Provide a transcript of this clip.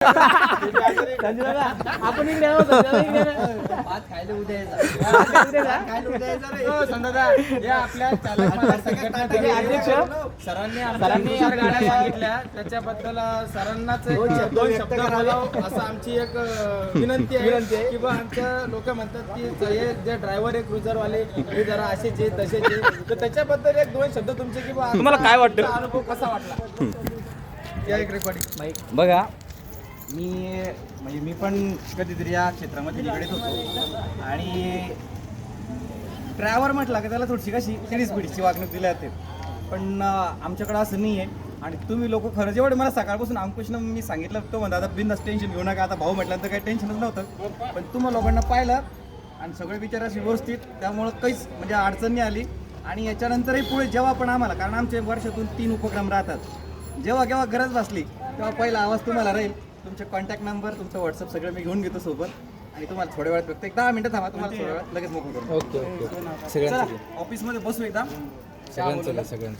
आपण इकडे खायला उद्या आपल्या अध्यक्ष सरांनी गाड्या सांगितल्या त्याच्याबद्दल सरांनाच दोन शब्द बोलावं असं आमची एक विनंती आहे की बा आमच्या लोक म्हणतात की जे ड्रायव्हर आहे क्रुझरवाले हे जरा असेच आहे तसेच आहे तर त्याच्याबद्दल एक दोन शब्द तुमचे की बा तुम्हाला काय वाटतं अनुभव कसा वाटला या एक रेकॉर्डिंग बघा मी पण कधीतरी या क्षेत्रामध्ये निगडीत होतो आणि ड्रायव्हर म्हटला की त्याला थोडीशी कशी पिढीची वागणूक दिली जाते पण आमच्याकडे असं नाही आहे आणि तुम्ही लोक खरंच एवढे मला सकाळपासून अंकुशनं मी सांगितलं तो म्हणता आता बिंदास टेन्शन घेऊ नका आता भाऊ म्हटल्यानंतर काही टेन्शनच नव्हतं पण तुम्हा लोकांना पाहिलं आणि सगळे विचार असे व्यवस्थित त्यामुळं काहीच म्हणजे अडचण नाही आली आणि याच्यानंतरही पुढे जेव्हा पण आम्हाला कारण आमचे वर्षातून 3 उपक्रम राहतात जेव्हा केव्हा गरज भासली तेव्हा पहिला आवाज तुम्हाला राहील तुमचे कॉन्टॅक्ट नंबर तुमचं व्हॉट्सअप सगळं मी घेऊन घेतो सोबत आणि तुम्हाला थोड्या वेळात फक्त एक 10 मिनिटं थांबा तुम्हाला थोड्या वेळात लगेच मोकळं करू ओके ओके सगळ्यांचं ऑफिसमध्ये बसू एकदा सगळ्यांचं